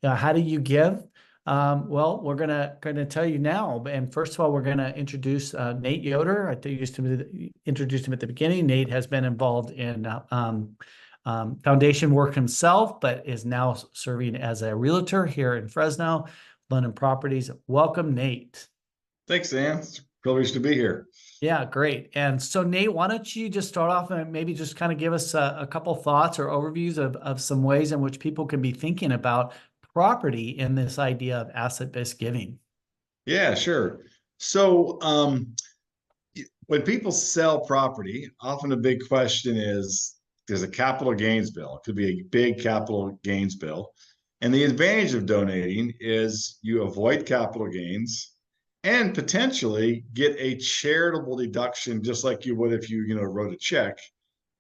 How do you give? Well, we're gonna tell you now. And first of all, we're gonna introduce Nate Yoder. I introduced him at the beginning. Nate has been involved in foundation work himself, but is now serving as a realtor here in Fresno, London Properties. Welcome, Nate. Thanks, Sam. It's a privilege to be here. Yeah, great. And so, Nate, why don't you just start off and maybe just kind of give us a couple thoughts or overviews of some ways in which people can be thinking about property in this idea of asset-based giving? Yeah, sure. So, when people sell property, often a big question is there's a capital gains bill. It could be a big capital gains bill. And the advantage of donating is you avoid capital gains and potentially get a charitable deduction, just like you would if you wrote a check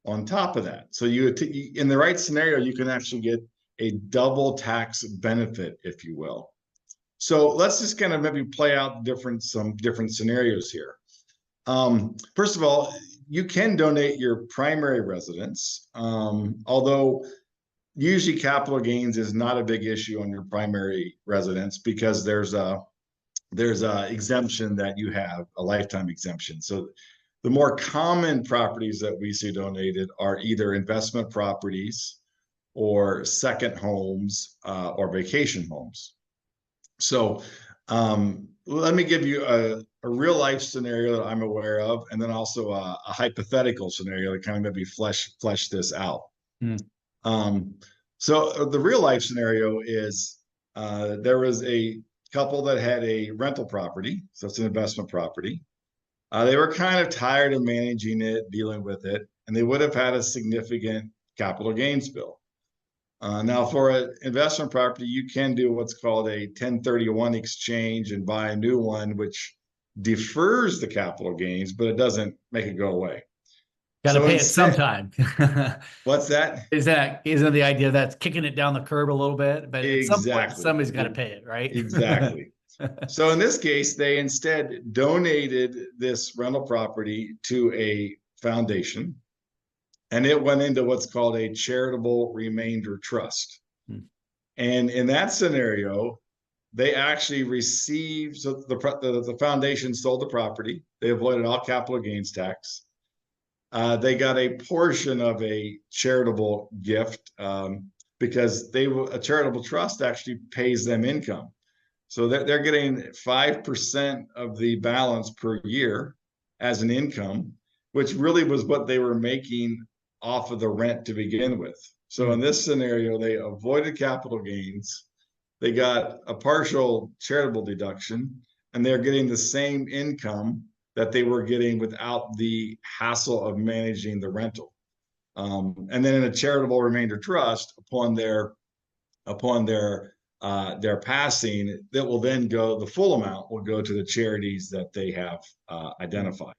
on top of that. So in the right scenario, you can actually get a double tax benefit, if you will. So let's just kind of maybe play out some different scenarios here. First of all, you can donate your primary residence, although usually capital gains is not a big issue on your primary residence because there's a exemption that you have, a lifetime exemption. So the more common properties that we see donated are either investment properties or second homes or vacation homes. So let me give you a real life scenario that I'm aware of, and then also a hypothetical scenario to kind of maybe flesh this out. Mm. So the real life scenario is there was a couple that had a rental property, so it's an investment property. They were kind of tired of managing it, dealing with it, and they would have had a significant capital gains bill. Now, for an investment property, you can do what's called a 1031 exchange and buy a new one, which defers the capital gains, but it doesn't make it go away. Got to So pay it instead, sometime. what's that? Isn't the idea that's kicking it down the curb a little bit, but at some point Exactly. somebody's got to pay it, right? Exactly. So in this case, they instead donated this rental property to a foundation, and it went into what's called a charitable remainder trust. Hmm. And in that scenario, they actually received, so the foundation sold the property. They avoided all capital gains tax. They got a portion of a charitable gift because a charitable trust actually pays them income. So they're getting 5% of the balance per year as an income, which really was what they were making off of the rent to begin with. So in this scenario, they avoided capital gains. They got a partial charitable deduction, and they're getting the same income that they were getting without the hassle of managing the rental. And then in a charitable remainder trust, upon their passing, that will then go, the full amount will go to the charities that they have identified.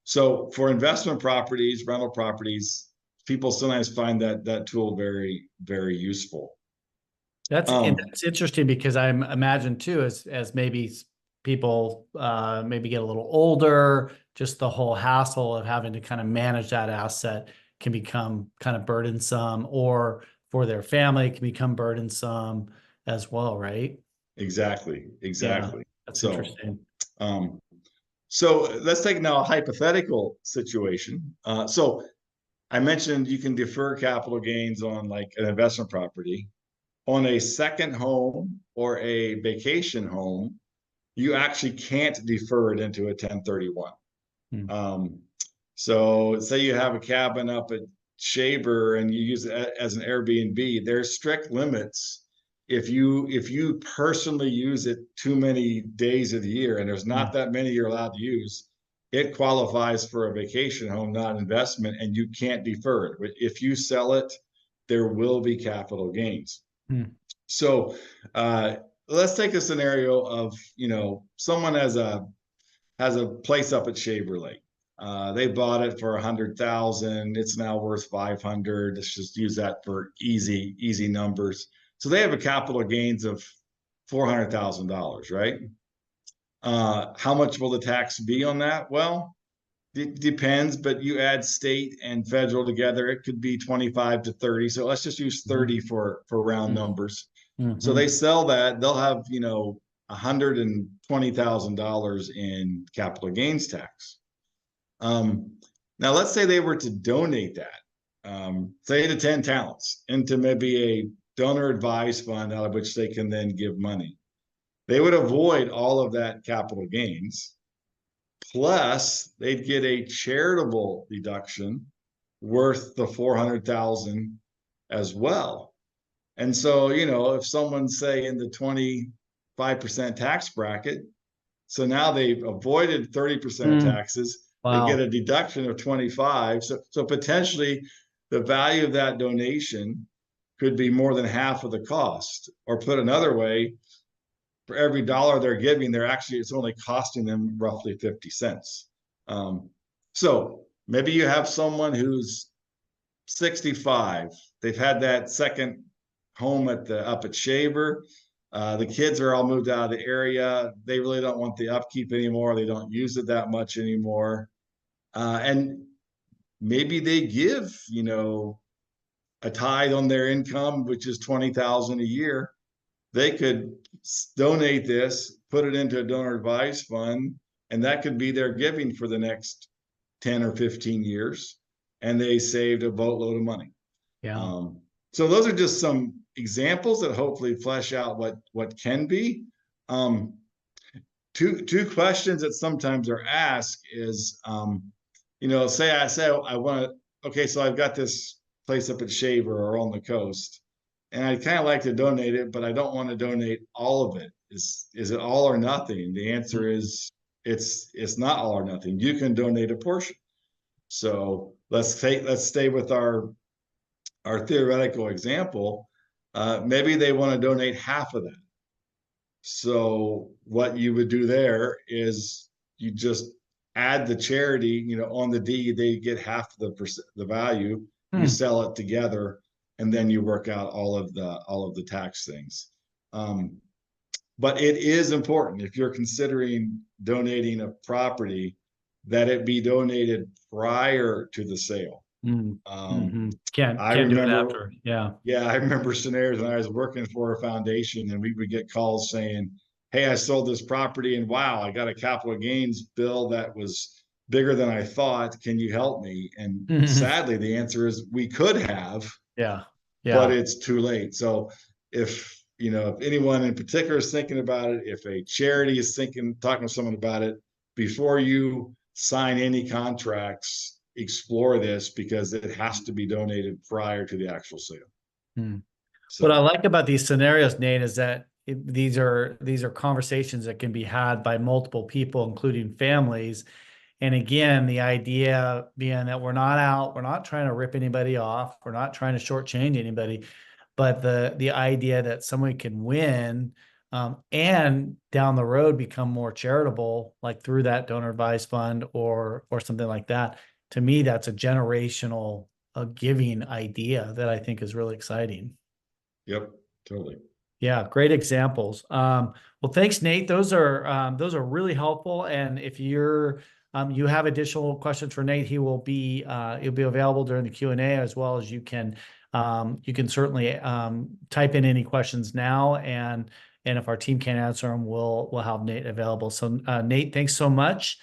So for investment properties, rental properties, people sometimes find that tool very, very useful. That's interesting because I imagine too, as maybe people maybe get a little older, just the whole hassle of having to kind of manage that asset can become kind of burdensome, or for their family it can become burdensome as well, right? Exactly. Yeah, Exactly. that's So, interesting. um, so let's take now a hypothetical situation. So I mentioned you can defer capital gains on like an investment property. On a second home or a vacation home, you actually can't defer it into a 1031. Hmm. So say you have a cabin up at Shaver and you use it as an Airbnb, there's strict limits. If you personally use it too many days of the year, and there's not that many you're allowed to use, it qualifies for a vacation home, not investment, and you can't defer it. But if you sell it, there will be capital gains. Hmm. So let's take a scenario of someone has a place up at Shaver Lake. They bought it for 100,000. It's now worth 500. Let's just use that for easy numbers. So they have a capital gains of $400,000, right? How much will the tax be on that? Well, Depends, but you add state and federal together, it could be 25 to 30. So let's just use 30 for round numbers. So Mm-hmm. they sell that, they'll have, $120,000 in capital gains tax. Um, Now let's say they were to donate that, say to 10 talents into maybe a donor advised fund out of which they can then give money. They would avoid all of that capital gains. Plus, they'd get a charitable deduction worth the 400,000 as well. And so, if someone's say in the 25% tax bracket, so now they've avoided 30% of Mm, taxes, they get wow. a deduction of 25. So potentially the value of that donation could be more than half of the cost. Or put another way, for every dollar they're giving, it's only costing them roughly 50 cents. So maybe you have someone who's 65. They've had that second home up at Shaver. The kids are all moved out of the area. They really don't want the upkeep anymore. They don't use it that much anymore. And maybe they give, a tithe on their income, which is 20,000 a year. They could donate this, put it into a donor advised fund, and that could be their giving for the next 10 or 15 years. And they saved a boatload of money. Yeah. So those are just some examples that hopefully flesh out what can be. Um, two questions that sometimes are asked is, say I want to, okay, so I've got this place up at Shaver or on the coast, and I kind of like to donate it, but I don't want to donate all of it. Is it all or nothing? The answer is it's not all or nothing. You can donate a portion. So let's stay with our theoretical example. Maybe they want to donate half of that. So what you would do there is you just add the charity, on the deed, they get half the value. You Hmm. sell it together, and then you work out all of the tax things. Um, but it is important if you're considering donating a property that it be donated prior to the sale. Mm, Um, hmm. Can't I can't do it remember after. Yeah. yeah, I remember scenarios when I was working for a foundation and we would get calls saying, "Hey, I sold this property and wow, I got a capital gains bill that was bigger than I thought. Can you help me?" And Mhm. sadly, the answer is we could have, Yeah. but Yeah. it's too late. So if anyone in particular is thinking about it, if a charity is talking to someone about it, before you sign any contracts, explore this because it has to be donated prior to the actual sale. Hmm. What I So, like about these scenarios, Nate, is that these are conversations that can be had by multiple people, including families. And again, the idea being that we're not trying to rip anybody off, we're not trying to shortchange anybody, but the idea that someone can win, and down the road become more charitable, like through that donor advised fund or something like that. To me, that's a generational giving idea that I think is really exciting. yep, totally. Yeah, great examples. Well, thanks, Nate. Those are really helpful. And if you have additional questions for Nate, he'll be available during the Q&A, as well as you can certainly type in any questions now, and if our team can't answer them, we'll have Nate available. So Nate, thanks so much.